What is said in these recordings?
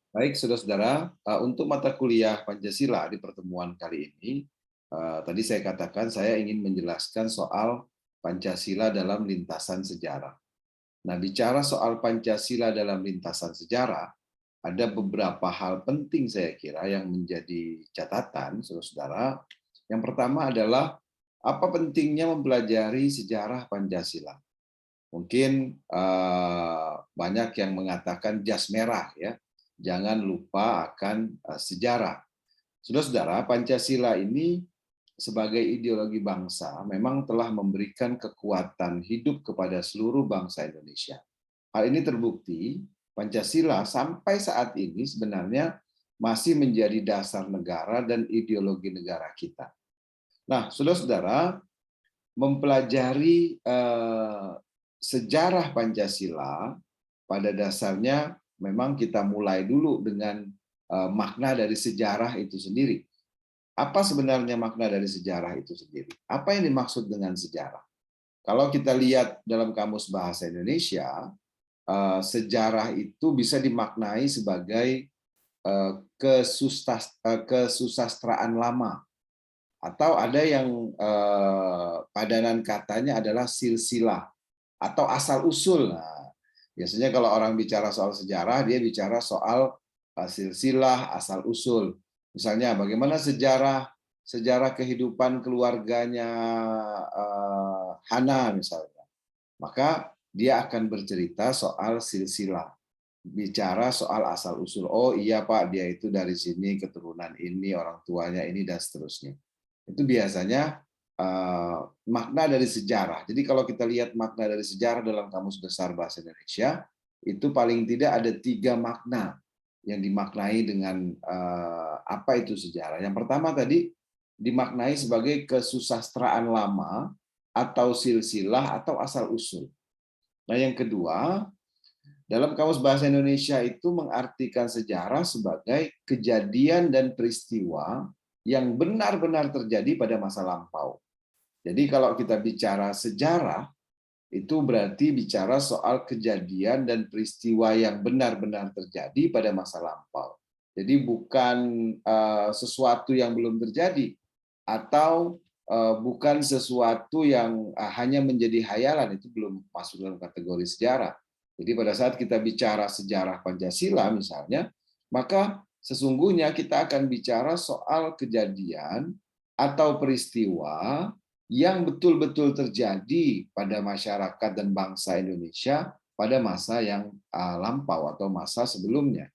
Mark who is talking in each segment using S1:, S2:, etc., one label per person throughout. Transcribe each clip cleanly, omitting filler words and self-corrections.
S1: Baik, saudara-saudara, untuk mata kuliah Pancasila di pertemuan kali ini, tadi saya katakan saya ingin menjelaskan soal Pancasila dalam lintasan sejarah. Nah, bicara soal Pancasila dalam lintasan sejarah, ada beberapa hal penting saya kira yang menjadi catatan, saudara-saudara. Yang pertama adalah apa pentingnya mempelajari sejarah Pancasila. Mungkin banyak yang mengatakan jas merah ya, jangan lupa akan sejarah. Saudara-saudara, Pancasila ini sebagai ideologi bangsa memang telah memberikan kekuatan hidup kepada seluruh bangsa Indonesia. Hal ini terbukti Pancasila sampai saat ini sebenarnya masih menjadi dasar negara dan ideologi negara kita. Nah, saudara-saudara, mempelajari sejarah Pancasila pada dasarnya memang kita mulai dulu dengan makna dari sejarah itu sendiri. Apa sebenarnya makna dari sejarah itu sendiri? Apa yang dimaksud dengan sejarah? Kalau kita lihat dalam Kamus Bahasa Indonesia, sejarah itu bisa dimaknai sebagai kesusastraan lama, atau ada yang padanan katanya adalah silsilah atau asal usul. Nah, biasanya kalau orang bicara soal sejarah, dia bicara soal silsilah, asal usul. Misalnya bagaimana sejarah kehidupan keluarganya Hana misalnya. Maka dia akan bercerita soal silsilah, bicara soal asal usul. Oh iya Pak, dia itu dari sini, keturunan ini, orang tuanya ini, dan seterusnya. Itu biasanya makna dari sejarah. Jadi kalau kita lihat makna dari sejarah dalam Kamus Besar Bahasa Indonesia, itu paling tidak ada 3 makna yang dimaknai dengan apa itu sejarah. Yang pertama tadi dimaknai sebagai kesusastraan lama atau silsilah atau asal usul. Nah, yang kedua, dalam Kamus Bahasa Indonesia itu mengartikan sejarah sebagai kejadian dan peristiwa yang benar-benar terjadi pada masa lampau. Jadi kalau kita bicara sejarah, itu berarti bicara soal kejadian dan peristiwa yang benar-benar terjadi pada masa lampau. Jadi bukan sesuatu yang belum terjadi, atau bukan sesuatu yang hanya menjadi hayalan, itu belum masuk dalam kategori sejarah. Jadi pada saat kita bicara sejarah Pancasila misalnya, maka sesungguhnya kita akan bicara soal kejadian atau peristiwa yang betul-betul terjadi pada masyarakat dan bangsa Indonesia pada masa yang lampau atau masa sebelumnya.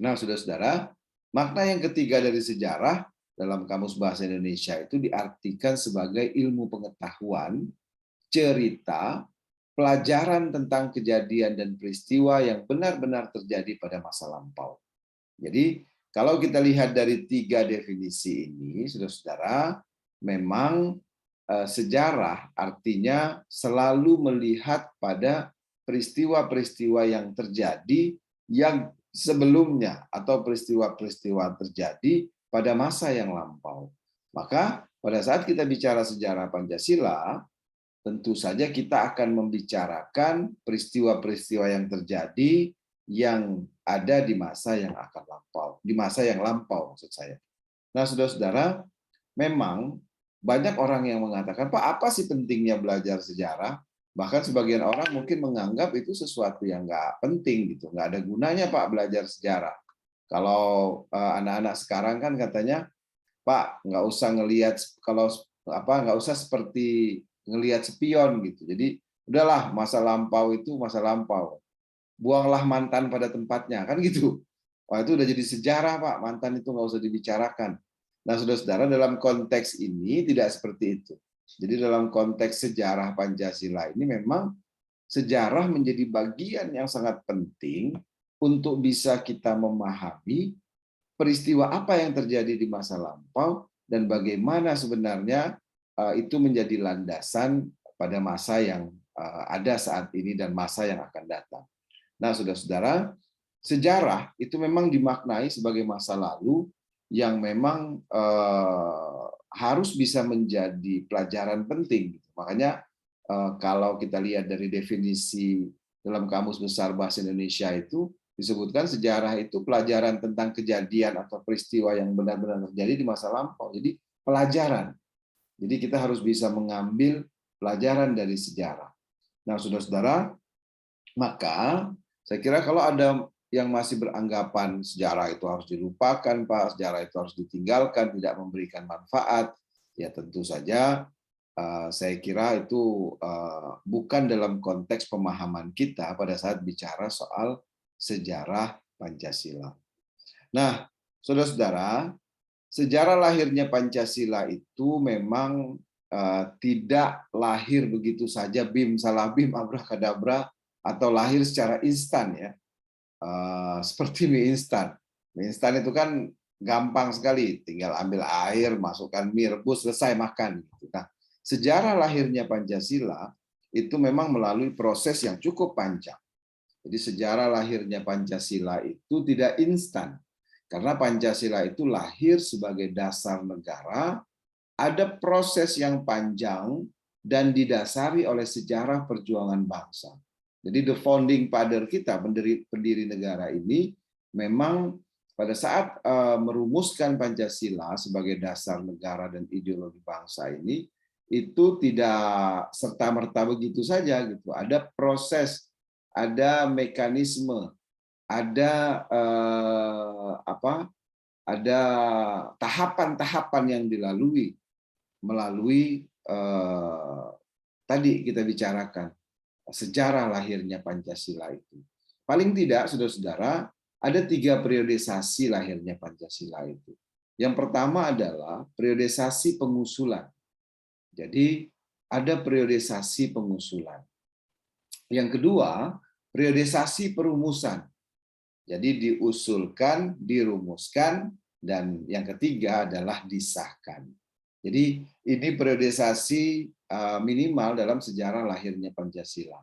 S1: Nah, saudara-saudara, makna yang ketiga dari sejarah dalam Kamus Bahasa Indonesia itu diartikan sebagai ilmu pengetahuan, cerita, pelajaran tentang kejadian dan peristiwa yang benar-benar terjadi pada masa lampau. Jadi, kalau kita lihat dari 3 definisi ini, saudara-saudara, memang sejarah artinya selalu melihat pada peristiwa-peristiwa yang terjadi yang sebelumnya atau peristiwa-peristiwa terjadi pada masa yang lampau. Maka pada saat kita bicara sejarah Pancasila, tentu saja kita akan membicarakan peristiwa-peristiwa yang terjadi yang ada di masa yang akan lampau, di masa yang lampau maksud saya. Nah, saudara-saudara, memang banyak orang yang mengatakan, Pak, apa sih pentingnya belajar sejarah? Bahkan sebagian orang mungkin menganggap itu sesuatu yang nggak penting gitu, nggak ada gunanya Pak belajar sejarah. Kalau anak-anak sekarang kan katanya, Pak, nggak usah ngelihat, kalau nggak usah seperti ngelihat spion gitu. Jadi udahlah, masa lampau itu masa lampau. Buanglah mantan pada tempatnya, kan gitu. Wah, itu udah jadi sejarah Pak, mantan itu nggak usah dibicarakan. Nah, saudara-saudara, dalam konteks ini tidak seperti itu. Jadi dalam konteks sejarah Pancasila ini memang sejarah menjadi bagian yang sangat penting untuk bisa kita memahami peristiwa apa yang terjadi di masa lampau dan bagaimana sebenarnya itu menjadi landasan pada masa yang ada saat ini dan masa yang akan datang. Nah, saudara-saudara, sejarah itu memang dimaknai sebagai masa lalu yang memang harus bisa menjadi pelajaran penting. Makanya kalau kita lihat dari definisi dalam Kamus Besar Bahasa Indonesia itu, disebutkan sejarah itu pelajaran tentang kejadian atau peristiwa yang benar-benar terjadi di masa lampau. Jadi pelajaran. Jadi kita harus bisa mengambil pelajaran dari sejarah. Nah, saudara-saudara, maka saya kira kalau ada yang masih beranggapan sejarah itu harus dilupakan, Pak, sejarah itu harus ditinggalkan, tidak memberikan manfaat, ya tentu saja saya kira itu bukan dalam konteks pemahaman kita pada saat bicara soal sejarah Pancasila. Nah, saudara-saudara, sejarah lahirnya Pancasila itu memang tidak lahir begitu saja bim salah bim abrakadabra atau lahir secara instan ya. Seperti mie instan. Mie instan itu kan gampang sekali, tinggal ambil air, masukkan mie, rebus, selesai makan. Nah, sejarah lahirnya Pancasila itu memang melalui proses yang cukup panjang. Jadi sejarah lahirnya Pancasila itu tidak instan. Karena Pancasila itu lahir sebagai dasar negara, ada proses yang panjang dan didasari oleh sejarah perjuangan bangsa. Jadi the founding father kita, pendiri negara ini, memang pada saat merumuskan Pancasila sebagai dasar negara dan ideologi bangsa ini, itu tidak serta-merta begitu saja gitu. Ada proses, ada mekanisme, ada ada tahapan-tahapan yang dilalui melalui tadi kita bicarakan sejarah lahirnya Pancasila itu. Paling tidak, saudara-saudara, ada 3 periodisasi lahirnya Pancasila itu. Yang pertama adalah periodisasi pengusulan. Jadi ada periodisasi pengusulan. Yang kedua, periodisasi perumusan. Jadi diusulkan, dirumuskan, dan yang ketiga adalah disahkan. Jadi ini periodisasi minimal dalam sejarah lahirnya Pancasila.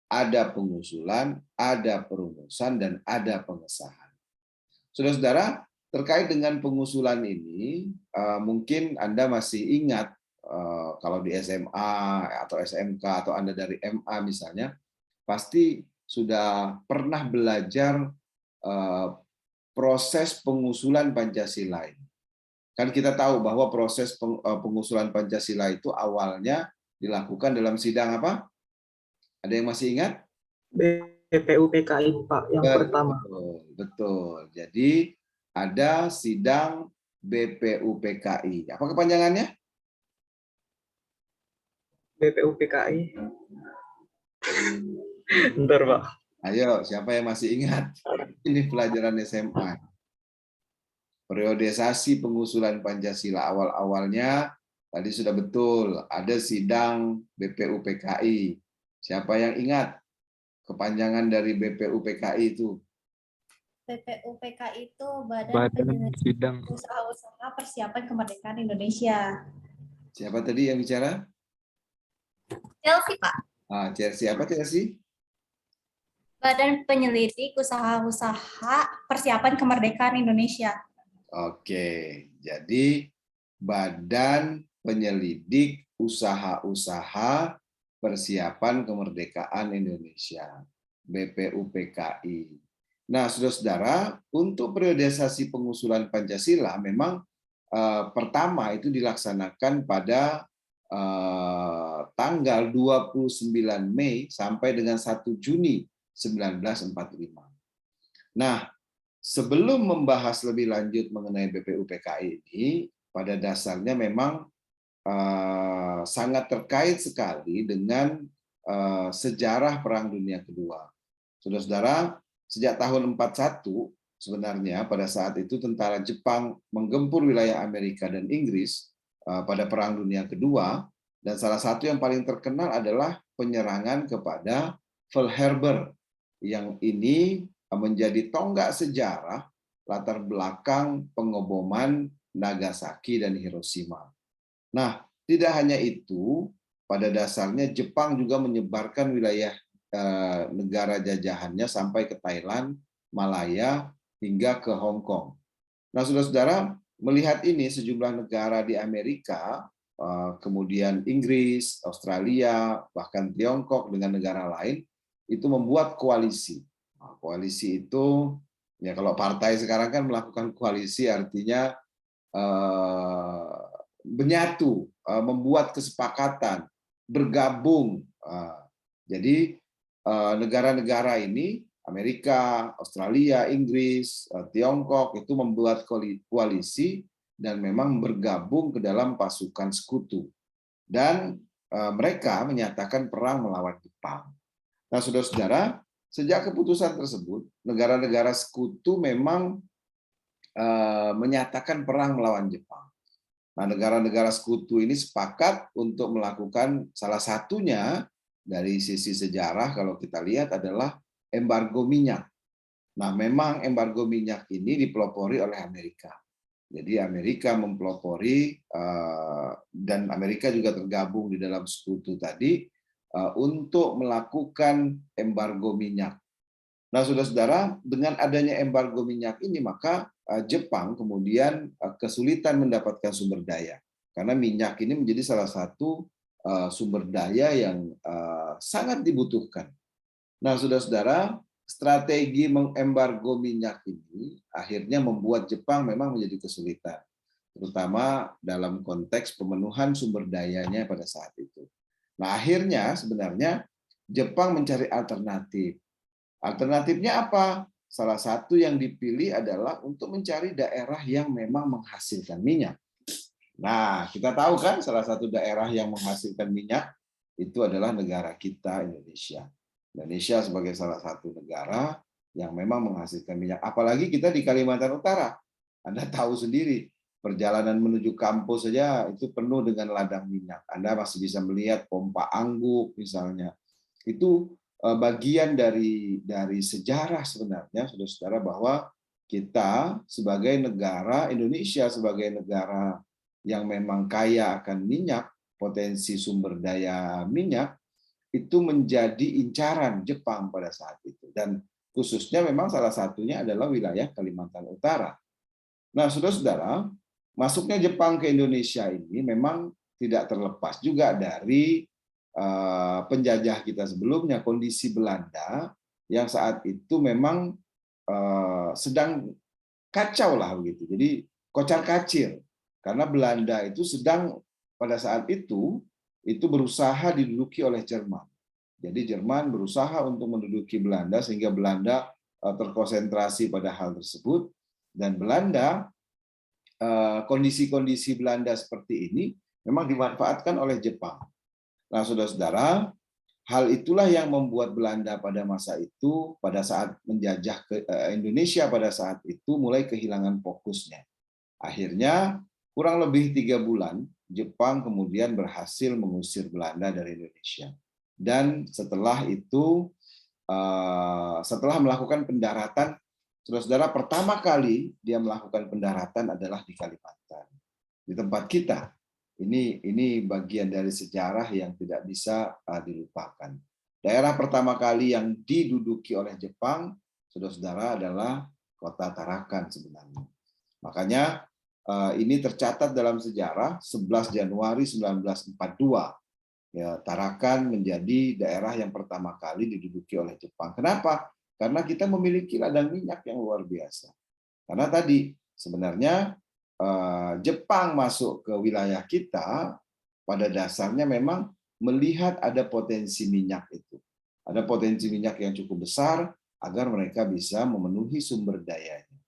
S1: Ada pengusulan, ada perumusan, dan ada pengesahan. Saudara-saudara, terkait dengan pengusulan ini, mungkin Anda masih ingat kalau di SMA atau SMK atau Anda dari MA misalnya, pasti sudah pernah belajar proses pengusulan Pancasila ini. Kan kita tahu bahwa proses pengusulan Pancasila itu awalnya dilakukan dalam sidang apa? Ada yang masih ingat?
S2: BPUPKI, Pak, yang pertama.
S1: Betul. Jadi ada sidang BPUPKI. Apa kepanjangannya?
S2: BPUPKI. Bentar, Pak.
S1: Ayo, siapa yang masih ingat? Ini pelajaran SMA. Periodisasi pengusulan Pancasila awal-awalnya tadi sudah betul, ada sidang BPUPKI. Siapa yang ingat kepanjangan dari BPUPKI itu?
S3: BPUPKI itu Badan
S2: Sidang
S3: Usaha-Usaha Persiapan Kemerdekaan Indonesia.
S1: Siapa tadi yang bicara?
S3: Chelsea, Pak.
S1: Chelsea apa Chelsea?
S3: Badan Penyelidik Usaha-Usaha Persiapan Kemerdekaan Indonesia.
S1: Oke, jadi Badan Penyelidik Usaha-Usaha Persiapan Kemerdekaan Indonesia, BPUPKI. Nah, saudara-saudara, untuk periodisasi pengusulan Pancasila memang pertama itu dilaksanakan pada tanggal 29 Mei sampai dengan 1 Juni 1945. Nah, sebelum membahas lebih lanjut mengenai BPUPKI ini, pada dasarnya memang sangat terkait sekali dengan sejarah Perang Dunia Kedua. Saudara-saudara, sejak tahun 41 sebenarnya pada saat itu tentara Jepang menggempur wilayah Amerika dan Inggris pada Perang Dunia Kedua, dan salah satu yang paling terkenal adalah penyerangan kepada Pearl Harbor, yang ini menjadi tonggak sejarah latar belakang pengoboman Nagasaki dan Hiroshima. Nah, tidak hanya itu, pada dasarnya Jepang juga menyebarkan wilayah negara jajahannya sampai ke Thailand, Malaya, hingga ke Hong Kong. Nah, saudara-saudara, melihat ini sejumlah negara di Amerika, kemudian Inggris, Australia, bahkan Tiongkok dengan negara lain, itu membuat koalisi. Nah, koalisi itu, ya kalau partai sekarang kan melakukan koalisi artinya menyatu, membuat kesepakatan, bergabung. Jadi negara-negara ini, Amerika, Australia, Inggris, Tiongkok itu membuat koalisi dan memang bergabung ke dalam pasukan sekutu. Dan mereka menyatakan perang melawan Jepang. Nah, saudara-saudara, sejak keputusan tersebut, negara-negara sekutu memang menyatakan perang melawan Jepang. Nah, negara-negara sekutu ini sepakat untuk melakukan salah satunya dari sisi sejarah kalau kita lihat adalah embargo minyak. Nah, memang embargo minyak ini dipelopori oleh Amerika. Jadi Amerika mempelopori dan Amerika juga tergabung di dalam sekutu tadi untuk melakukan embargo minyak. Nah, saudara-saudara, dengan adanya embargo minyak ini maka Jepang kemudian kesulitan mendapatkan sumber daya karena minyak ini menjadi salah satu sumber daya yang sangat dibutuhkan. Nah, saudara-saudara, strategi mengembargo minyak ini akhirnya membuat Jepang memang menjadi kesulitan, terutama dalam konteks pemenuhan sumber dayanya pada saat itu. Nah, akhirnya sebenarnya Jepang mencari alternatif. Alternatifnya apa? Salah satu yang dipilih adalah untuk mencari daerah yang memang menghasilkan minyak. Nah, kita tahu kan salah satu daerah yang menghasilkan minyak itu adalah negara kita, Indonesia. Indonesia sebagai salah satu negara yang memang menghasilkan minyak. Apalagi kita di Kalimantan Utara. Anda tahu sendiri, perjalanan menuju kampus saja itu penuh dengan ladang minyak. Anda masih bisa melihat pompa angguk misalnya. Itu bagian dari sejarah sebenarnya, saudara-saudara, bahwa kita sebagai negara, Indonesia sebagai negara yang memang kaya akan minyak, potensi sumber daya minyak, itu menjadi incaran Jepang pada saat itu. Dan khususnya memang salah satunya adalah wilayah Kalimantan Utara. Nah, saudara-saudara, masuknya Jepang ke Indonesia ini memang tidak terlepas juga dari penjajah kita sebelumnya, kondisi Belanda yang saat itu memang sedang kacau lah begitu. Jadi kocar-kacir karena Belanda itu sedang pada saat itu berusaha diduduki oleh Jerman. Jadi Jerman berusaha untuk menduduki Belanda sehingga Belanda terkonsentrasi pada hal tersebut, dan Belanda, kondisi-kondisi Belanda seperti ini memang dimanfaatkan oleh Jepang. Nah, saudara-saudara, hal itulah yang membuat Belanda pada masa itu, pada saat menjajah ke Indonesia pada saat itu mulai kehilangan fokusnya. Akhirnya kurang lebih 3 bulan Jepang kemudian berhasil mengusir Belanda dari Indonesia. Dan setelah itu, setelah melakukan pendaratan, saudara-saudara, pertama kali dia melakukan pendaratan adalah di Kalimantan, di tempat kita. Ini bagian dari sejarah yang tidak bisa dilupakan. Daerah pertama kali yang diduduki oleh Jepang, saudara-saudara, adalah kota Tarakan sebenarnya. Makanya ini tercatat dalam sejarah 11 Januari 1942. Ya, Tarakan menjadi daerah yang pertama kali diduduki oleh Jepang. Kenapa? Karena kita memiliki ladang minyak yang luar biasa. Karena tadi sebenarnya Jepang masuk ke wilayah kita pada dasarnya memang melihat ada potensi minyak itu. Ada potensi minyak yang cukup besar agar mereka bisa memenuhi sumber dayanya.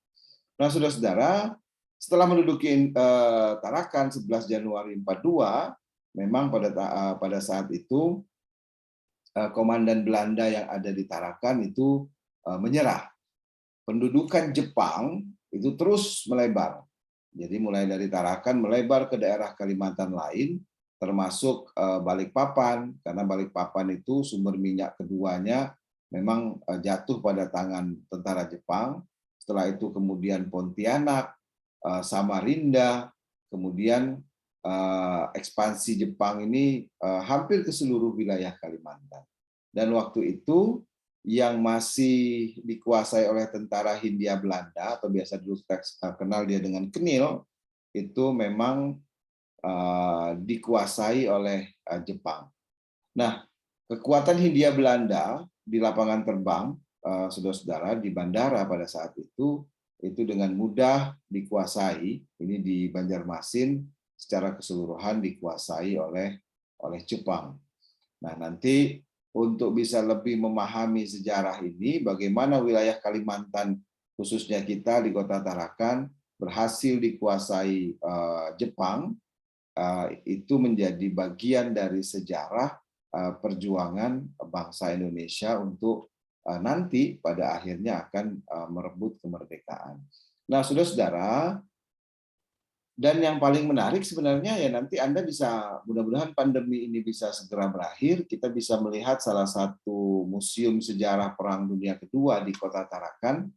S1: Nah, saudara-saudara, setelah menduduki Tarakan 11 Januari 42, memang pada saat itu komandan Belanda yang ada di Tarakan itu menyerah. Pendudukan Jepang itu terus melebar. Jadi mulai dari Tarakan melebar ke daerah Kalimantan lain, termasuk Balikpapan, karena Balikpapan itu sumber minyak keduanya memang jatuh pada tangan tentara Jepang. Setelah itu kemudian Pontianak, Samarinda, kemudian ekspansi Jepang ini hampir ke seluruh wilayah Kalimantan. Dan waktu itu yang masih dikuasai oleh tentara Hindia Belanda, atau biasa dulu kita kenal dia dengan Kenil, itu memang dikuasai oleh Jepang. Nah, kekuatan Hindia Belanda di lapangan terbang saudara-saudara, di bandara pada saat itu dengan mudah dikuasai. Ini di Banjarmasin secara keseluruhan dikuasai oleh Jepang. Nah, nanti untuk bisa lebih memahami sejarah ini, bagaimana wilayah Kalimantan, khususnya kita di Kota Tarakan, berhasil dikuasai Jepang, itu menjadi bagian dari sejarah perjuangan bangsa Indonesia untuk nanti pada akhirnya akan merebut kemerdekaan. Nah, saudara-saudara, dan yang paling menarik sebenarnya ya nanti Anda bisa, mudah-mudahan pandemi ini bisa segera berakhir, kita bisa melihat salah satu museum sejarah Perang Dunia Kedua di Kota Tarakan.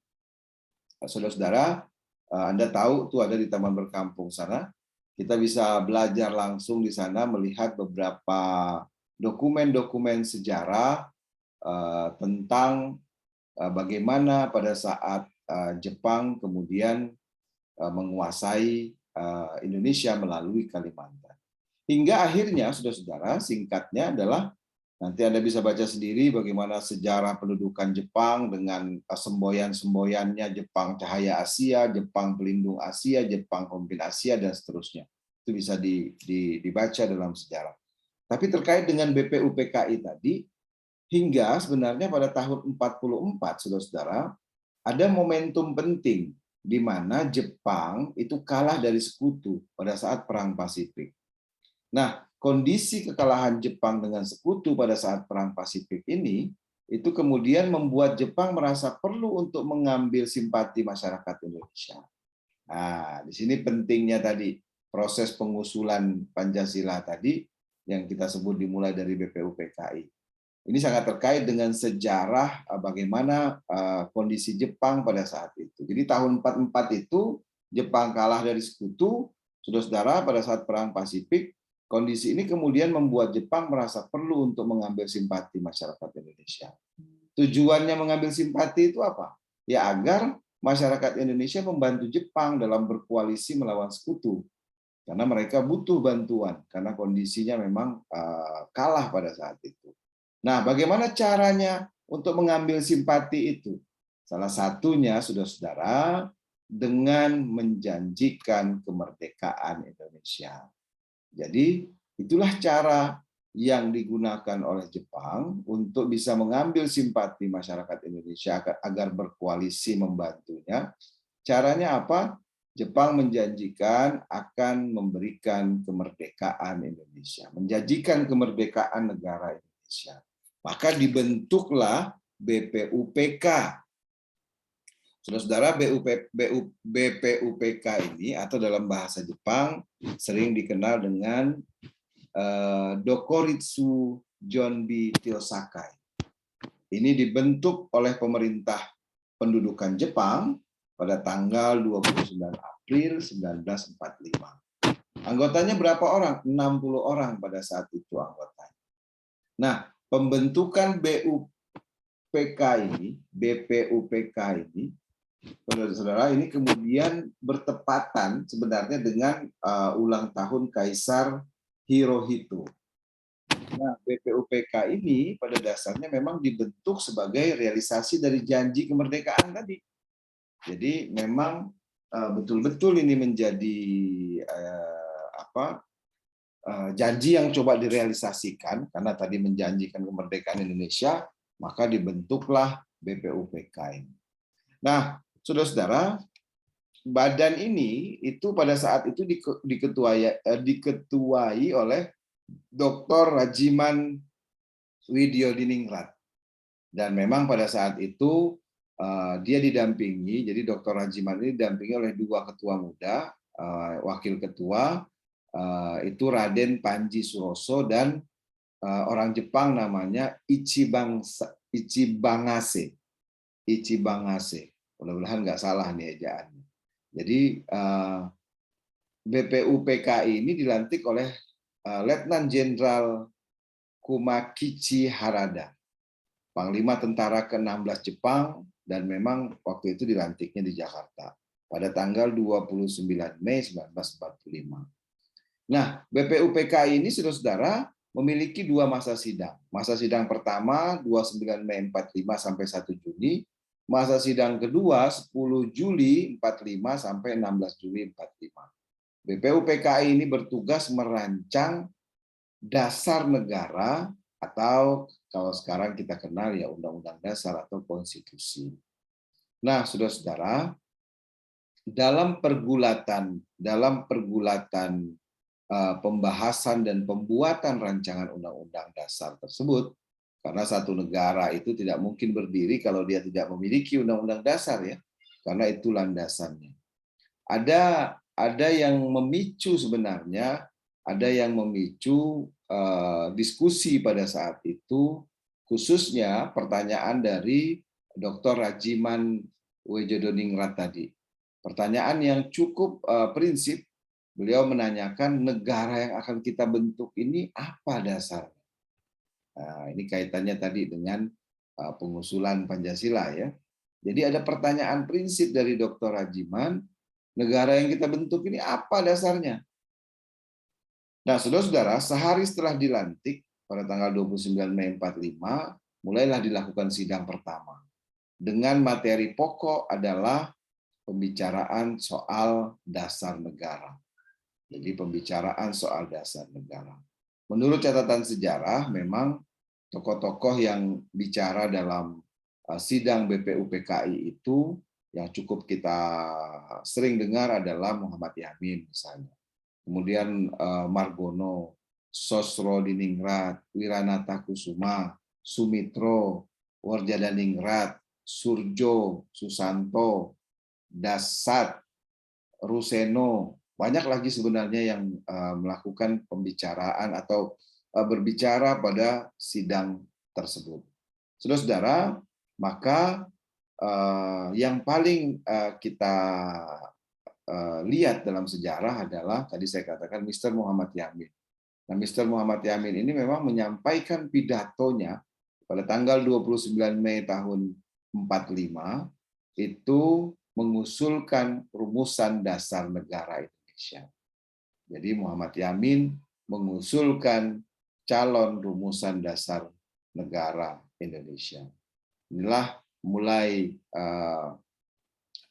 S1: Saudara-saudara, Anda tahu itu ada di Taman Berkampung sana. Kita bisa belajar langsung di sana, melihat beberapa dokumen-dokumen sejarah tentang bagaimana pada saat Jepang kemudian menguasai Indonesia melalui Kalimantan. Hingga akhirnya, saudara-saudara, singkatnya adalah nanti Anda bisa baca sendiri bagaimana sejarah pendudukan Jepang dengan semboyan-semboyannya, Jepang Cahaya Asia, Jepang Pelindung Asia, Jepang Pemimpin Asia, dan seterusnya. Itu bisa dibaca dalam sejarah. Tapi terkait dengan BPUPKI tadi, hingga sebenarnya pada tahun 44, saudara-saudara, ada momentum penting di mana Jepang itu kalah dari sekutu pada saat Perang Pasifik. Nah, kondisi kekalahan Jepang dengan sekutu pada saat Perang Pasifik ini, itu kemudian membuat Jepang merasa perlu untuk mengambil simpati masyarakat Indonesia. Nah, di sini pentingnya tadi proses pengusulan Pancasila tadi yang kita sebut dimulai dari BPUPKI. Ini sangat terkait dengan sejarah bagaimana kondisi Jepang pada saat itu. Jadi tahun 44 itu Jepang kalah dari sekutu, saudara-saudara, pada saat Perang Pasifik. Kondisi ini kemudian membuat Jepang merasa perlu untuk mengambil simpati masyarakat Indonesia. Tujuannya mengambil simpati itu apa? Ya agar masyarakat Indonesia membantu Jepang dalam berkoalisi melawan sekutu. Karena mereka butuh bantuan, karena kondisinya memang kalah pada saat itu. Nah, bagaimana caranya untuk mengambil simpati itu? Salah satunya, saudara-saudara, dengan menjanjikan kemerdekaan Indonesia. Jadi, itulah cara yang digunakan oleh Jepang untuk bisa mengambil simpati masyarakat Indonesia agar berkoalisi membantunya. Caranya apa? Jepang menjanjikan akan memberikan kemerdekaan Indonesia, menjanjikan kemerdekaan negara Indonesia. Maka dibentuklah BPUPK. Saudara-saudara, BPUPK ini atau dalam bahasa Jepang sering dikenal dengan Dokuritsu Jonbi Tyosakai. Ini dibentuk oleh pemerintah pendudukan Jepang pada tanggal 29 April 1945. Anggotanya berapa orang? 60 orang pada saat itu anggotanya. Nah, pembentukan BPUPK ini, saudara-saudara, ini kemudian bertepatan sebenarnya dengan ulang tahun Kaisar Hirohito. Nah, BPUPK ini pada dasarnya memang dibentuk sebagai realisasi dari janji kemerdekaan tadi. Jadi memang betul-betul ini menjadi janji yang coba direalisasikan, karena tadi menjanjikan kemerdekaan Indonesia, maka dibentuklah BPUPK ini. Nah, saudara-saudara, badan ini itu pada saat itu diketuai oleh Dr. Rajiman Widyodiningrat. Dan memang pada saat itu dia didampingi, jadi Dr. Rajiman ini didampingi oleh dua ketua muda, wakil ketua, itu Raden Panji Suroso dan orang Jepang namanya Ichibangase. Mudah-mudahan nggak salah nih ejaannya. Jadi BPUPK ini dilantik oleh Letnan Jenderal Kumakichi Harada, Panglima Tentara ke-16 Jepang, dan memang waktu itu dilantiknya di Jakarta pada tanggal 29 Mei 1945. Nah, BPUPK ini, saudara-saudara, memiliki dua masa sidang. Masa sidang pertama 29 Mei 45 sampai 1 Juni, masa sidang kedua 10 Juli 45 sampai 16 Juli 45. BPUPKI ini bertugas merancang dasar negara atau kalau sekarang kita kenal ya Undang-Undang Dasar atau Konstitusi. Nah, saudara-saudara, dalam pergulatan pembahasan dan pembuatan rancangan Undang-Undang Dasar tersebut, karena satu negara itu tidak mungkin berdiri kalau dia tidak memiliki Undang-Undang Dasar ya, karena itu landasannya. Ada yang memicu sebenarnya, ada yang memicu diskusi pada saat itu, khususnya pertanyaan dari Dr. Rajiman Wejodoningrat tadi. Pertanyaan yang cukup prinsip, beliau menanyakan negara yang akan kita bentuk ini apa dasarnya. Nah, ini kaitannya tadi dengan pengusulan Pancasila ya. Jadi ada pertanyaan prinsip dari Dr. Rajiman, negara yang kita bentuk ini apa dasarnya? Nah, saudara-saudara, sehari setelah dilantik pada tanggal 29 Mei 45, mulailah dilakukan sidang pertama. Dengan materi pokok adalah pembicaraan soal dasar negara. Jadi pembicaraan soal dasar negara. Menurut catatan sejarah, memang tokoh-tokoh yang bicara dalam sidang BPUPKI itu yang cukup kita sering dengar adalah Muhammad Yamin misalnya. Kemudian Margono, Sosrodiningrat, Wiranata Kusuma, Sumitro, Worjadaningrat, Surjo, Susanto, Dasat, Ruseno, banyak lagi sebenarnya yang melakukan pembicaraan atau berbicara pada sidang tersebut. Saudara-saudara, maka yang paling kita lihat dalam sejarah adalah tadi saya katakan Mr. Muhammad Yamin. Nah, Mr. Muhammad Yamin ini memang menyampaikan pidatonya pada tanggal 29 Mei tahun 45 itu mengusulkan rumusan dasar negara Indonesia. Jadi Muhammad Yamin mengusulkan calon rumusan dasar negara Indonesia. Inilah mulai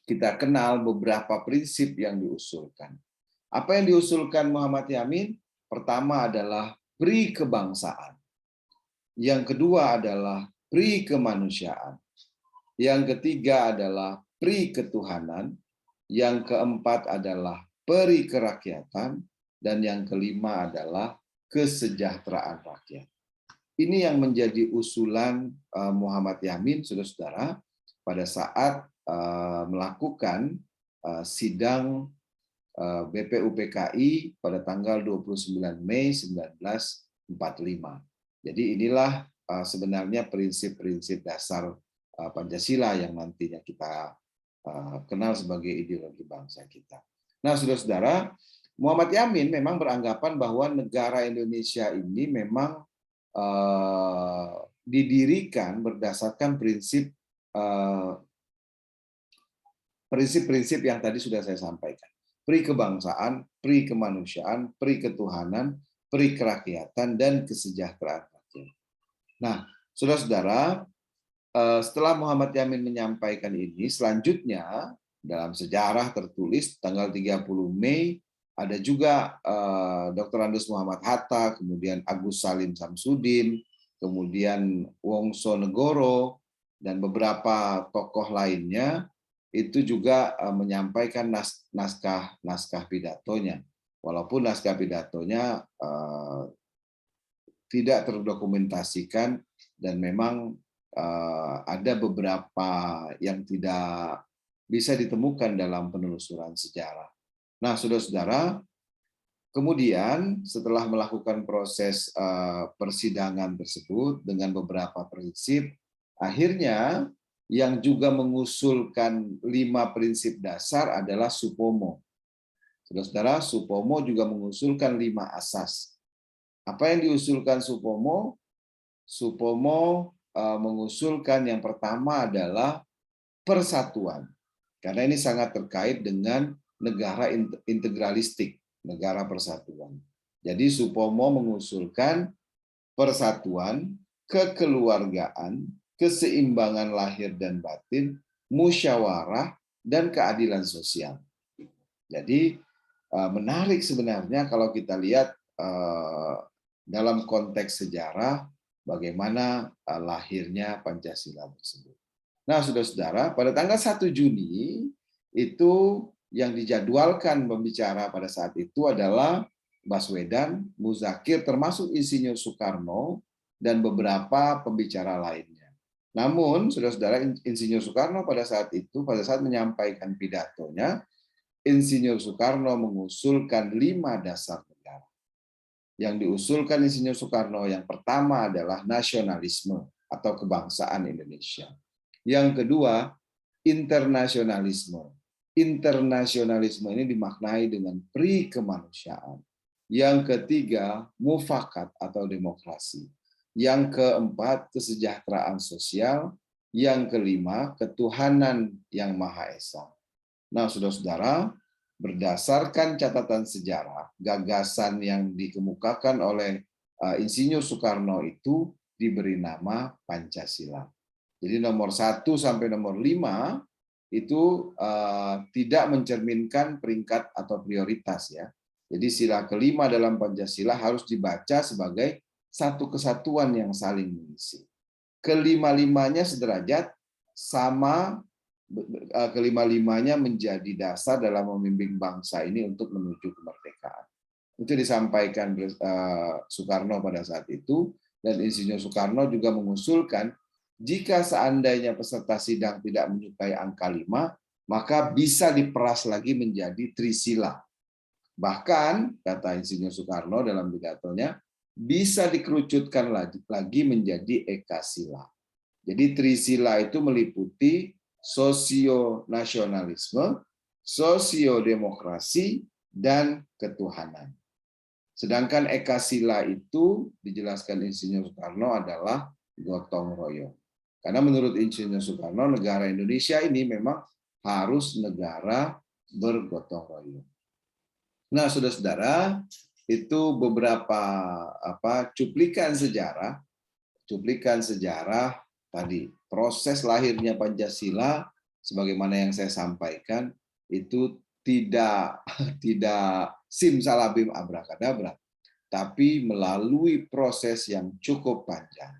S1: kita kenal beberapa prinsip yang diusulkan. Apa yang diusulkan Muhammad Yamin? Pertama adalah pri kebangsaan. Yang kedua adalah pri kemanusiaan. Yang ketiga adalah pri ketuhanan. Yang keempat adalah peri kerakyatan. Dan yang kelima adalah kesejahteraan rakyat. Ini yang menjadi usulan Muhammad Yamin, saudara-saudara, pada saat melakukan sidang BPUPKI pada tanggal 29 Mei 1945. Jadi inilah sebenarnya prinsip-prinsip dasar Pancasila yang nantinya kita kenal sebagai ideologi bangsa kita. Nah, saudara-saudara, Muhammad Yamin memang beranggapan bahwa negara Indonesia ini memang didirikan berdasarkan prinsip-prinsip yang tadi sudah saya sampaikan. Pri kebangsaan, pri kemanusiaan, pri ketuhanan, pri kerakyatan, dan kesejahteraan rakyat. Nah, saudara-saudara, setelah Muhammad Yamin menyampaikan ini, selanjutnya dalam sejarah tertulis tanggal 30 Mei, ada juga Dr. Andes Muhammad Hatta, kemudian Agus Salim Samsudin, kemudian Wongso Negoro, dan beberapa tokoh lainnya, itu juga menyampaikan naskah pidatonya. Walaupun naskah pidatonya tidak terdokumentasikan dan memang ada beberapa yang tidak bisa ditemukan dalam penelusuran sejarah. Nah, saudara-saudara, kemudian setelah melakukan proses persidangan tersebut dengan beberapa prinsip, akhirnya yang juga mengusulkan 5 prinsip dasar adalah Supomo. Saudara-saudara, Supomo juga mengusulkan 5 asas. Apa yang diusulkan Supomo? Supomo mengusulkan yang pertama adalah persatuan. Karena ini sangat terkait dengan negara integralistik, negara persatuan. Jadi Supomo mengusulkan persatuan, kekeluargaan, keseimbangan lahir dan batin, musyawarah, dan keadilan sosial. Jadi menarik sebenarnya kalau kita lihat dalam konteks sejarah bagaimana lahirnya Pancasila tersebut. Nah, saudara-saudara, pada tanggal 1 Juni itu yang dijadwalkan pembicara pada saat itu adalah Baswedan, Muzakir, termasuk Insinyur Soekarno, dan beberapa pembicara lainnya. Namun, saudara-saudara, Insinyur Soekarno pada saat menyampaikan pidatonya, Insinyur Soekarno mengusulkan 5 dasar negara. Yang diusulkan Insinyur Soekarno yang pertama adalah nasionalisme atau kebangsaan Indonesia. Yang kedua, internasionalisme. Internasionalisme ini dimaknai dengan pri kemanusiaan. Yang ketiga, mufakat atau demokrasi. Yang keempat, kesejahteraan sosial. Yang kelima, ketuhanan yang Maha Esa. Nah, saudara-saudara, berdasarkan catatan sejarah, gagasan yang dikemukakan oleh Insinyur Soekarno itu diberi nama Pancasila. Jadi nomor 1 sampai nomor 5 itu tidak mencerminkan peringkat atau prioritas ya. Jadi sila kelima dalam Pancasila harus dibaca sebagai satu kesatuan yang saling mengisi. Kelima-limanya sederajat, sama, kelima-limanya menjadi dasar dalam memimpin bangsa ini untuk menuju kemerdekaan. Itu disampaikan Soekarno pada saat itu, dan Insinyur Soekarno juga mengusulkan jika seandainya peserta sidang tidak menyukai angka 5, maka bisa diperas lagi menjadi trisila. Bahkan, kata Insinyur Soekarno dalam pidatonya, bisa dikerucutkan lagi menjadi ekasila. Jadi trisila itu meliputi sosio-nasionalisme, sosio-demokrasi, dan ketuhanan. Sedangkan ekasila itu dijelaskan Insinyur Soekarno adalah gotong royong. Karena menurut Insinyur Soekarno, negara Indonesia ini memang harus negara bergotong royong. Nah, saudara-saudara, itu beberapa cuplikan sejarah tadi. Proses lahirnya Pancasila, sebagaimana yang saya sampaikan, itu tidak simsalabim abrakadabra, tapi melalui proses yang cukup panjang.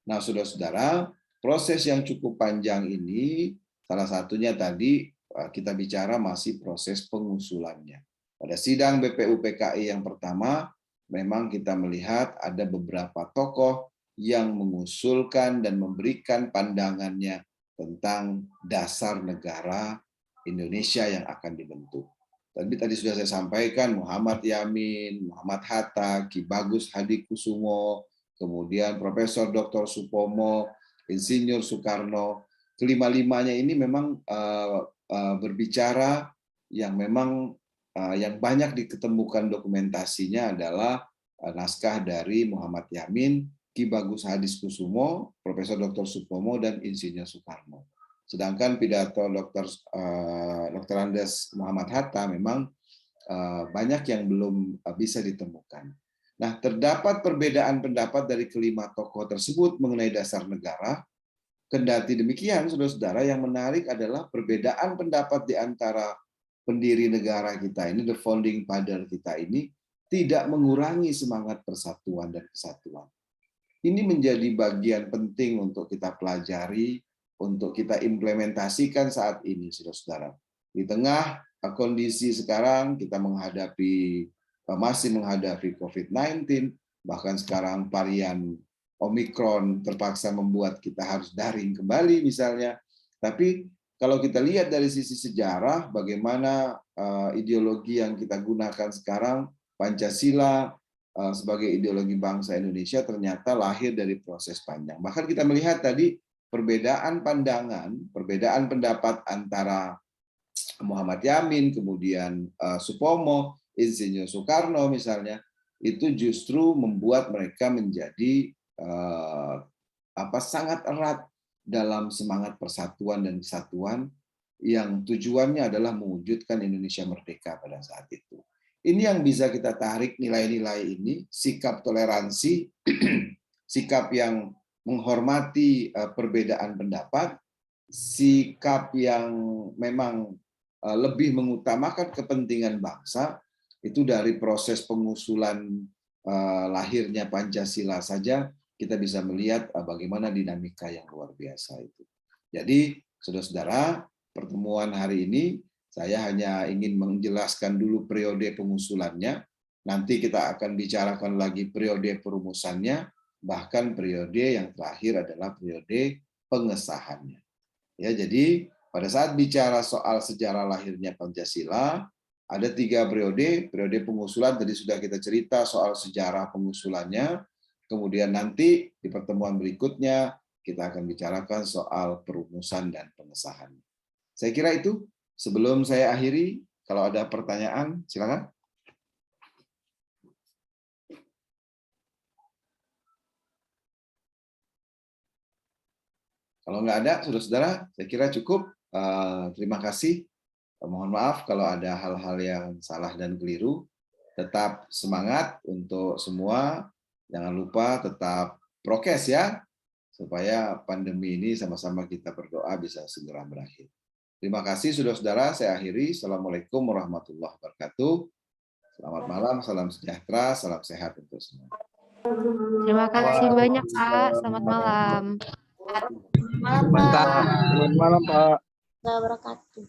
S1: Nah, saudara-saudara, proses yang cukup panjang ini, salah satunya tadi kita bicara masih proses pengusulannya. Pada sidang BPUPKI yang pertama, memang kita melihat ada beberapa tokoh yang mengusulkan dan memberikan pandangannya tentang dasar negara Indonesia yang akan dibentuk. Tadi sudah saya sampaikan, Muhammad Yamin, Muhammad Hatta, Ki Bagus Hadikusumo, kemudian Profesor Dr. Supomo, Insinyur Soekarno. Kelima-limanya ini memang berbicara yang memang yang banyak diketemukan dokumentasinya adalah naskah dari Muhammad Yamin, Ki Bagus Hadikusumo, Profesor Dr. Supomo, dan Insinyur Soekarno. Sedangkan pidato Dr. Andes Muhammad Hatta memang banyak yang belum bisa ditemukan. Nah, terdapat perbedaan pendapat dari kelima tokoh tersebut mengenai dasar negara. Kendati demikian, saudara-saudara, yang menarik adalah perbedaan pendapat di antara pendiri negara kita ini, the founding father kita ini, tidak mengurangi semangat persatuan dan kesatuan. Ini menjadi bagian penting untuk kita pelajari, untuk kita implementasikan saat ini, saudara-saudara. Di tengah kondisi sekarang, kita masih menghadapi COVID-19, bahkan sekarang varian Omikron terpaksa membuat kita harus daring kembali misalnya. Tapi kalau kita lihat dari sisi sejarah, bagaimana ideologi yang kita gunakan sekarang, Pancasila sebagai ideologi bangsa Indonesia ternyata lahir dari proses panjang. Bahkan kita melihat tadi perbedaan pandangan, perbedaan pendapat antara Muhammad Yamin, kemudian Supomo, Insinyur Soekarno misalnya, itu justru membuat mereka menjadi sangat erat dalam semangat persatuan dan kesatuan yang tujuannya adalah mewujudkan Indonesia merdeka pada saat itu. Ini yang bisa kita tarik nilai-nilai ini, sikap toleransi sikap yang menghormati perbedaan pendapat, sikap yang memang lebih mengutamakan kepentingan bangsa, itu dari proses pengusulan lahirnya Pancasila saja kita bisa melihat bagaimana dinamika yang luar biasa itu. Jadi, saudara-saudara, pertemuan hari ini saya hanya ingin menjelaskan dulu periode pengusulannya. Nanti kita akan bicarakan lagi periode perumusannya, bahkan periode yang terakhir adalah periode pengesahannya. Ya, jadi pada saat bicara soal sejarah lahirnya Pancasila, ada 3 periode. Periode pengusulan tadi sudah kita cerita soal sejarah pengusulannya. Kemudian nanti di pertemuan berikutnya kita akan bicarakan soal perumusan dan pengesahan. Saya kira itu. Sebelum saya akhiri, kalau ada pertanyaan, silakan. Kalau nggak ada, saudara-saudara, saya kira cukup. Terima kasih. Mohon maaf kalau ada hal-hal yang salah dan keliru. Tetap semangat untuk semua. Jangan lupa tetap prokes ya, supaya pandemi ini sama-sama kita berdoa bisa segera berakhir. Terima kasih saudara-saudara, saya akhiri. Assalamualaikum warahmatullahi wabarakatuh. Selamat malam, salam sejahtera, salam sehat untuk semua.
S4: Terima kasih banyak, Pak. Selamat malam.
S3: Malam, Pak.
S2: Selamat malam, Pak.
S3: Wabarakatuh.